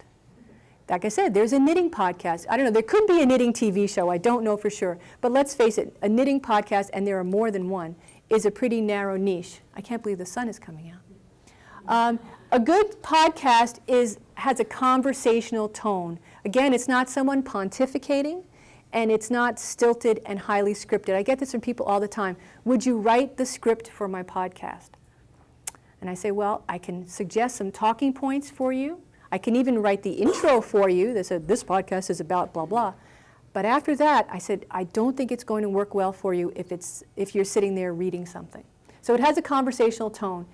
Like I said, there's a knitting podcast. I don't know, there could be a knitting TV show, I don't know for sure. But let's face it, a knitting podcast, and there are more than one, is a pretty narrow niche. I can't believe the sun is coming out. A good podcast has a conversational tone. Again, it's not someone pontificating, and it's not stilted and highly scripted. I get this from people all the time. Would you write the script for my podcast? And I say, well, I can suggest some talking points for you. I can even write the intro for you. They said, this podcast is about blah, blah. But after that, I said, I don't think it's going to work well for you if you're sitting there reading something. So it has a conversational tone.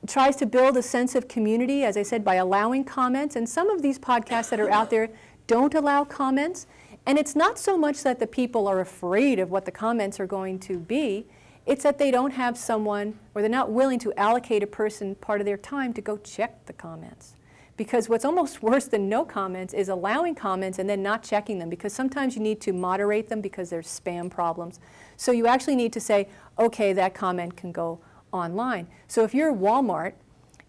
It tries to build a sense of community, as I said, by allowing comments. And some of these podcasts that are out there don't allow comments. And it's not so much that the people are afraid of what the comments are going to be. It's that they don't have someone, or they're not willing to allocate a person part of their time to go check the comments. Because what's almost worse than no comments is allowing comments and then not checking them, because sometimes you need to moderate them because there's spam problems. So you actually need to say, okay, that comment can go online. So if you're Walmart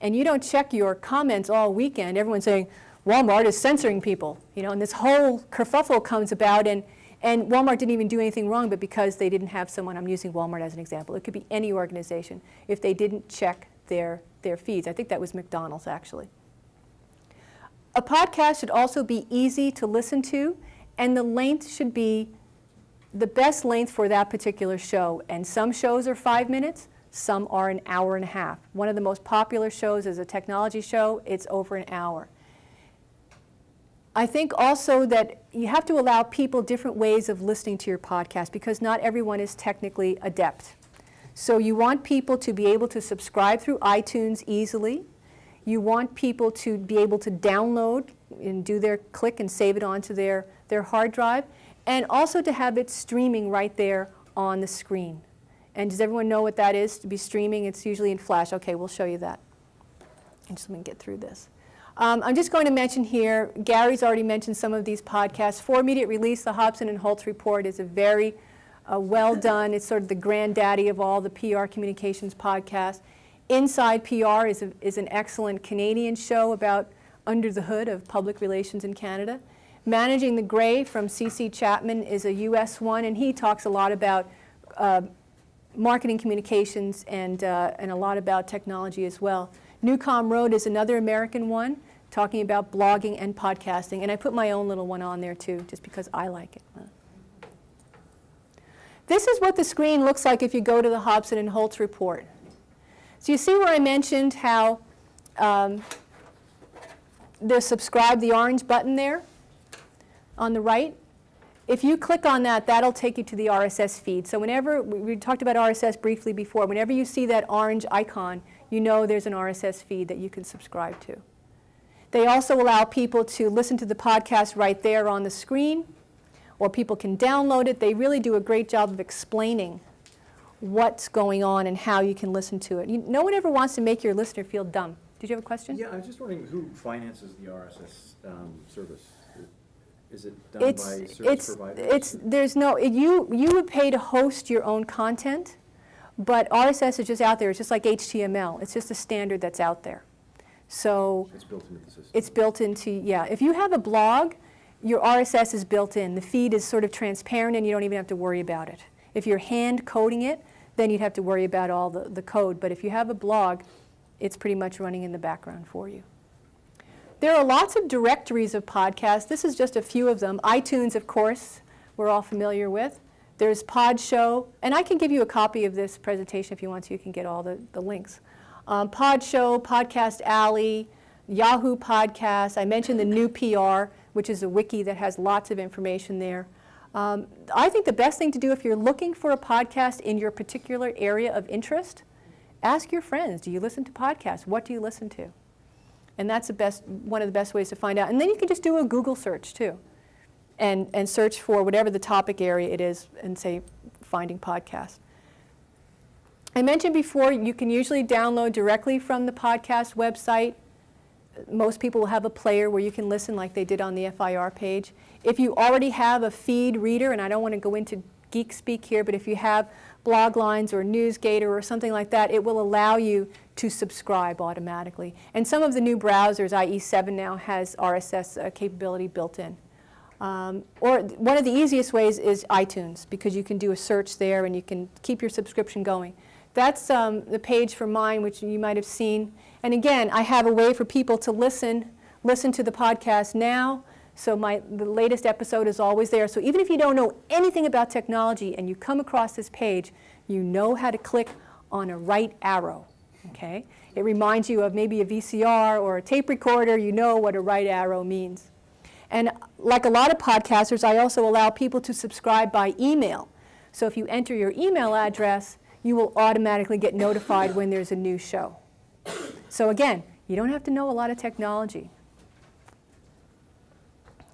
and you don't check your comments all weekend, everyone's saying, Walmart is censoring people, and this whole kerfuffle comes about, and Walmart didn't even do anything wrong, but because they didn't have someone, I'm using Walmart as an example, it could be any organization, if they didn't check their feeds. I think that was McDonald's, actually. A podcast should also be easy to listen to, and the length should be the best length for that particular show. And some shows are 5 minutes, some are an hour and a half. One of the most popular shows is a technology show. It's over an hour. I think also that you have to allow people different ways of listening to your podcast because not everyone is technically adept. So you want people to be able to subscribe through iTunes easily. You want people to be able to download and do their click and save it onto their hard drive, and also to have it streaming right there on the screen. And does everyone know what that is, to be streaming? It's usually in Flash. Okay, we'll show you that. And just let me get through this. I'm just going to mention here, Gary's already mentioned some of these podcasts. For immediate release, the Hobson and Holtz Report is a very well done. It's sort of the granddaddy of all the PR communications podcasts. Inside PR is an excellent Canadian show about under the hood of public relations in Canada. Managing the Gray from C.C. Chapman is a U.S. one, and he talks a lot about marketing communications and a lot about technology as well. Newcom Road is another American one, talking about blogging and podcasting. And I put my own little one on there too, just because I like it. This is what the screen looks like if you go to the Hobson and Holtz report. So you see where I mentioned how there's subscribe, the orange button there on the right. If you click on that, that'll take you to the RSS feed. So whenever, we talked about RSS briefly before, whenever you see that orange icon, you know there's an RSS feed that you can subscribe to. They also allow people to listen to the podcast right there on the screen, or people can download it. They really do a great job of explaining what's going on and how you can listen to it. No one ever wants to make your listener feel dumb. Did you have a question? Yeah, I was just wondering who finances the RSS service? Is it done by service providers? You would pay to host your own content, but RSS is just out there. It's just like HTML. It's just a standard that's out there. So It's built into the system. it's built into, yeah. If you have a blog, your RSS is built in. The feed is sort of transparent and you don't even have to worry about it. If you're hand coding it, then you'd have to worry about all the code. But if you have a blog, it's pretty much running in the background for you. There are lots of directories of podcasts. This is just a few of them. iTunes, of course, we're all familiar with. There's Podshow, and I can give you a copy of this presentation if you want to. You can get all the links. Podshow, Podcast Alley, Yahoo Podcasts. I mentioned the New PR, which is a wiki that has lots of information there. I think the best thing to do if you're looking for a podcast in your particular area of interest, ask your friends, do you listen to podcasts? What do you listen to? And that's one of the best ways to find out. And then you can just do a Google search too, and search for whatever the topic area it is and say, finding podcasts. I mentioned before, you can usually download directly from the podcast website. Most people will have a player where you can listen like they did on the FIR page. If you already have a feed reader, and I don't want to go into geek speak here, but if you have Bloglines or NewsGator or something like that, it will allow you to subscribe automatically. And some of the new browsers, i.e. 7 now, has RSS capability built in. Or one of the easiest ways is iTunes, because you can do a search there and you can keep your subscription going. That's the page for mine, which you might have seen. And again, I have a way for people to listen to the podcast now. So the latest episode is always there. So even if you don't know anything about technology and you come across this page, you know how to click on a right arrow. Okay? It reminds you of maybe a VCR or a tape recorder. You know what a right arrow means. And like a lot of podcasters, I also allow people to subscribe by email. So if you enter your email address, you will automatically get notified when there's a new show. So again, you don't have to know a lot of technology.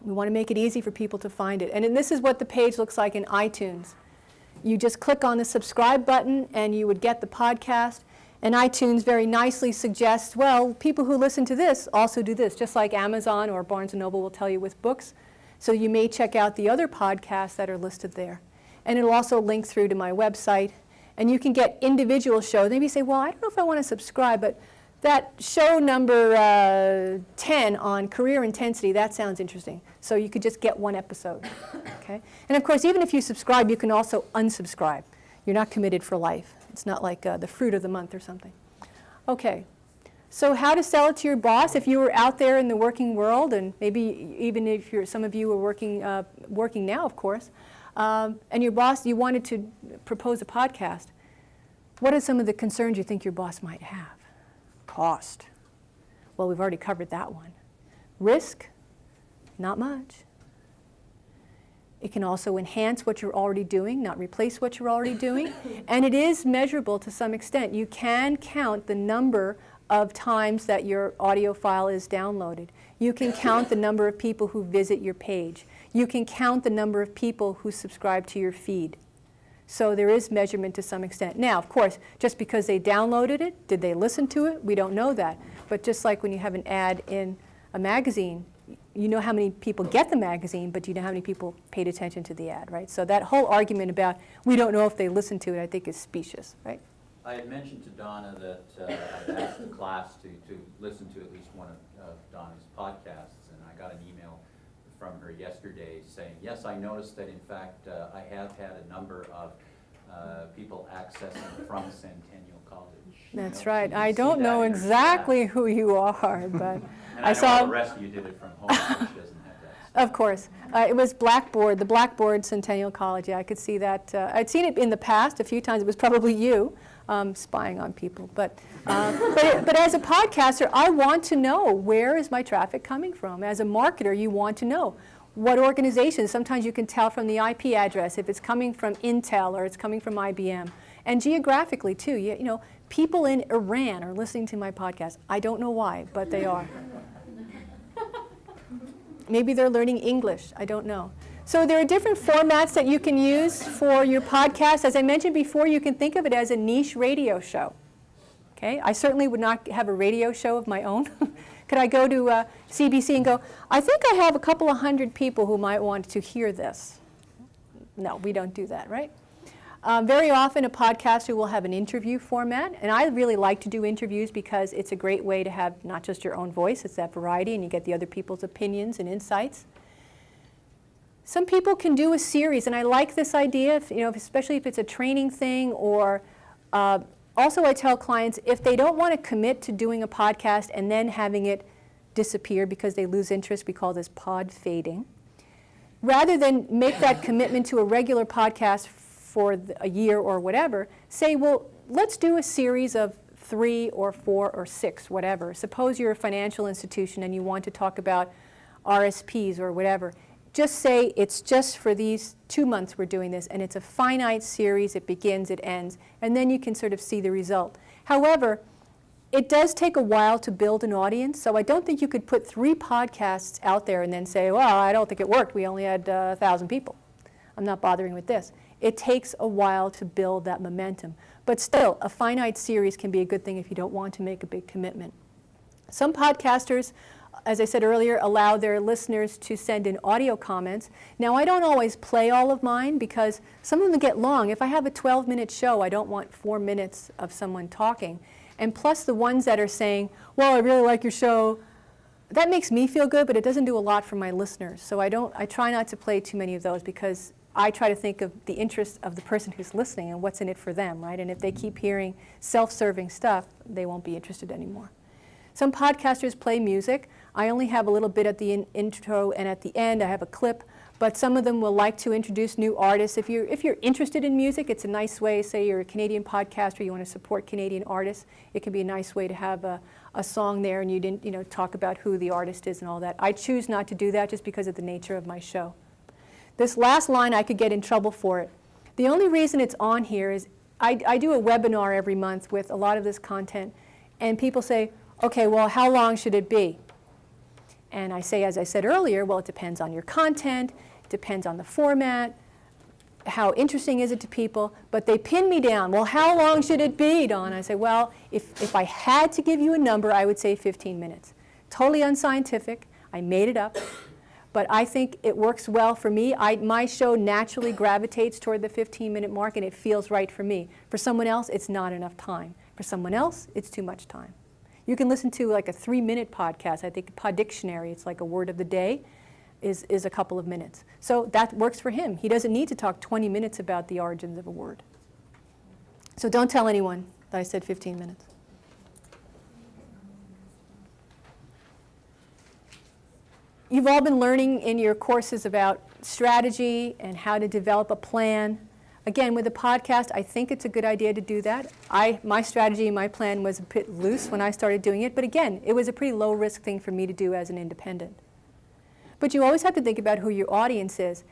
We want to make it easy for people to find it. And this is what the page looks like in iTunes. You just click on the subscribe button and you would get the podcast. And iTunes very nicely suggests, well, people who listen to this also do this, just like Amazon or Barnes & Noble will tell you with books. So you may check out the other podcasts that are listed there. And it'll also link through to my website. And you can get individual shows. Maybe you say, well, I don't know if I want to subscribe, but that show number 10 on career intensity, that sounds interesting. So you could just get one episode. Okay? And of course, even if you subscribe, you can also unsubscribe. You're not committed for life. It's not like the fruit of the month or something. Okay. So how to sell it to your boss if you were out there in the working world, and maybe even if some of you are working now, of course, and your boss, you wanted to propose a podcast. What are some of the concerns you think your boss might have? Cost. Well, we've already covered that one. Risk? Not much. It can also enhance what you're already doing, not replace what you're already doing. And it is measurable to some extent. You can count the number of times that your audio file is downloaded. You can count the number of people who visit your page. You can count the number of people who subscribe to your feed. So there is measurement to some extent. Now, of course, just because they downloaded it, did they listen to it? We don't know that. But just like when you have an ad in a magazine, you know how many people get the magazine, but you know how many people paid attention to the ad, right? So that whole argument about we don't know if they listened to it, I think is specious, right? I had mentioned to Donna that I'd asked the class to listen to at least one of Donna's podcasts, and I got an email from her yesterday saying, yes, I noticed that in fact I have had a number of people accessing from Centennial College. That's right. I don't know exactly who you are, but and I saw the rest of you did it from home, which doesn't have that. Of course. It was Blackboard, the Blackboard Centennial College. Yeah, I could see that. I'd seen it in the past a few times. It was probably you spying on people. But as a podcaster, I want to know, where is my traffic coming from? As a marketer, you want to know what organizations. Sometimes you can tell from the IP address if it's coming from Intel or it's coming from IBM. And geographically, too. You know, people in Iran are listening to my podcast. I don't know why, but they are. Maybe they're learning English. I don't know. So there are different formats that you can use for your podcast. As I mentioned before, you can think of it as a niche radio show. Okay? I certainly would not have a radio show of my own. Could I go to CBC and go, I think I have a couple of hundred people who might want to hear this? No, we don't do that, right? Very often a podcaster will have an interview format, and I really like to do interviews because it's a great way to have not just your own voice, it's that variety, and you get the other people's opinions and insights. Some people can do a series, and I like this idea, especially if it's a training thing, or also I tell clients, if they don't want to commit to doing a podcast and then having it disappear because they lose interest, we call this pod fading. Rather than make that commitment to a regular podcast for a year or whatever, say, well, let's do a series of 3 or 4 or 6, whatever. Suppose you're a financial institution and you want to talk about RSPs or whatever. Just say it's just for these 2 months we're doing this, and it's a finite series, it begins, it ends, and then you can sort of see the result. However, it does take a while to build an audience, so I don't think you could put 3 podcasts out there and then say, well, I don't think it worked, we only had 1,000 people. I'm not bothering with this. It takes a while to build that momentum. But still, a finite series can be a good thing if you don't want to make a big commitment. Some podcasters, as I said earlier, allow their listeners to send in audio comments. Now, I don't always play all of mine because some of them get long. If I have a 12-minute show, I don't want 4 minutes of someone talking. And plus the ones that are saying, well, I really like your show, that makes me feel good, but it doesn't do a lot for my listeners. So I try not to play too many of those because I try to think of the interest of the person who's listening and what's in it for them, right? And if they keep hearing self-serving stuff, they won't be interested anymore. Some podcasters play music. I only have a little bit at the intro and at the end. I have a clip, but some of them will like to introduce new artists. If you're interested in music, it's a nice way. Say you're a Canadian podcaster, you want to support Canadian artists. It can be a nice way to have a song there, and you didn't talk about who the artist is and all that. I choose not to do that just because of the nature of my show. This last line, I could get in trouble for it. The only reason it's on here is I do a webinar every month with a lot of this content, and people say, okay, well, how long should it be? And I say, as I said earlier, well, it depends on your content, it depends on the format, how interesting is it to people, but they pin me down. Well, how long should it be, Dawn? I say, well, if I had to give you a number, I would say 15 minutes. Totally unscientific. I made it up. But I think it works well for me. My show naturally gravitates toward the 15-minute mark, and it feels right for me. For someone else, it's not enough time. For someone else, it's too much time. You can listen to like a 3-minute podcast. I think Pod Dictionary, it's like a word of the day, is a couple of minutes. So that works for him. He doesn't need to talk 20 minutes about the origins of a word. So don't tell anyone that I said 15 minutes. You've all been learning in your courses about strategy and how to develop a plan. Again, with a podcast, I think it's a good idea to do that. My strategy and my plan was a bit loose when I started doing it, but again, it was a pretty low-risk thing for me to do as an independent. But you always have to think about who your audience is,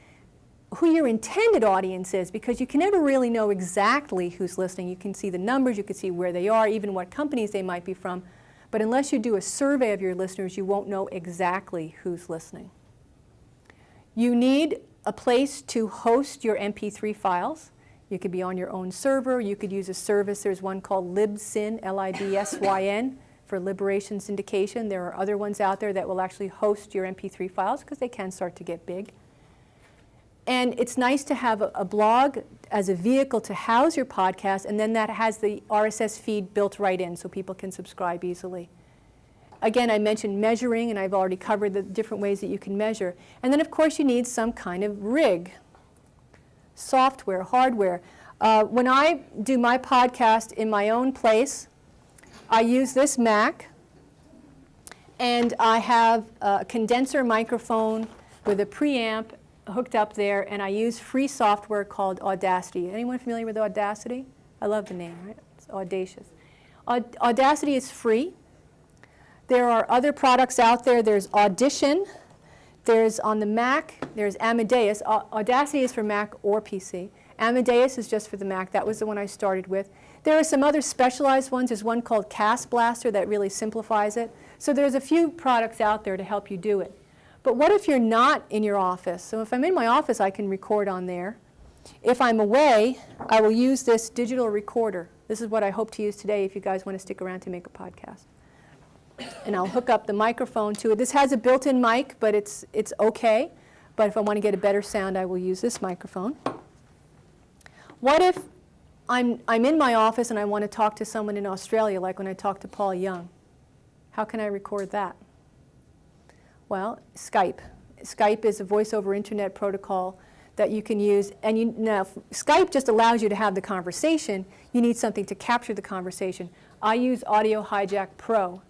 who your intended audience is, because you can never really know exactly who's listening. You can see the numbers, you can see where they are, even what companies they might be from, but unless you do a survey of your listeners, you won't know exactly who's listening. You need a place to host your MP3 files. You could be on your own server. You could use a service. There's one called Libsyn, Libsyn, for liberation syndication. There are other ones out there that will actually host your MP3 files because they can start to get big. And it's nice to have a blog as a vehicle to house your podcast, and then that has the RSS feed built right in so people can subscribe easily. Again, I mentioned measuring, and I've already covered the different ways that you can measure. And then, of course, you need some kind of rig, software, hardware. When I do my podcast in my own place, I use this Mac, and I have a condenser microphone with a preamp hooked up there, and I use free software called Audacity. Anyone familiar with Audacity? I love the name, right? It's audacious. Audacity is free. There are other products out there. There's Audition. There's on the Mac, there's Amadeus. Audacity is for Mac or PC. Amadeus is just for the Mac. That was the one I started with. There are some other specialized ones. There's one called Cast Blaster that really simplifies it. So there's a few products out there to help you do it. But what if you're not in your office? So if I'm in my office, I can record on there. If I'm away, I will use this digital recorder. This is what I hope to use today if you guys want to stick around to make a podcast. And I'll hook up the microphone to it. This has a built-in mic, but it's okay. But if I want to get a better sound, I will use this microphone. What if I'm in my office and I want to talk to someone in Australia, like when I talked to Paul Young? How can I record that? Well, Skype. Skype is a voice-over internet protocol that you can use. And now, Skype just allows you to have the conversation. You need something to capture the conversation. I use Audio Hijack Pro.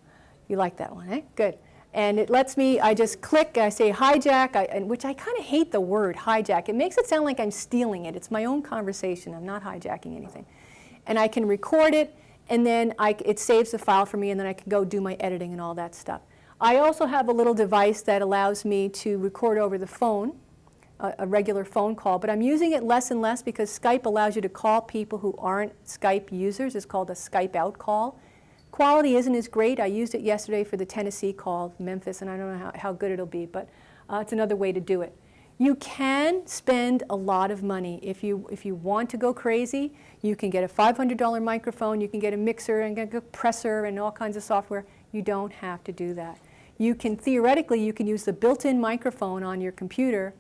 You like that one, eh? Good. And it lets me, I just click, I say hijack, which I kind of hate the word hijack. It makes it sound like I'm stealing it. It's my own conversation. I'm not hijacking anything. And I can record it, and then it saves the file for me, and then I can go do my editing and all that stuff. I also have a little device that allows me to record over the phone, a regular phone call, but I'm using it less and less because Skype allows you to call people who aren't Skype users. It's called a Skype out call. Quality isn't as great. I used it yesterday for the Tennessee call, Memphis, and I don't know how good it'll be, but it's another way to do it. You can spend a lot of money. If you want to go crazy, you can get a $500 microphone, you can get a mixer and a compressor and all kinds of software. You don't have to do that. You can, theoretically, you can use the built-in microphone on your computer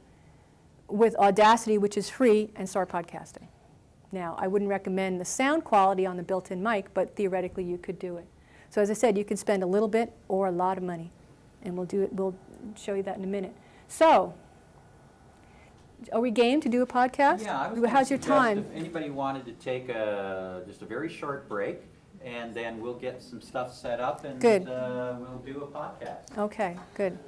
with Audacity, which is free, and start podcasting. Now, I wouldn't recommend the sound quality on the built-in mic, but theoretically you could do it. So as I said, you can spend a little bit or a lot of money, and we'll show you that in a minute. So, are we game to do a podcast? Yeah, I was gonna How's your suggest time? if anybody wanted to take just a very short break, and then we'll get some stuff set up, and Good. we'll do a podcast. Okay, good.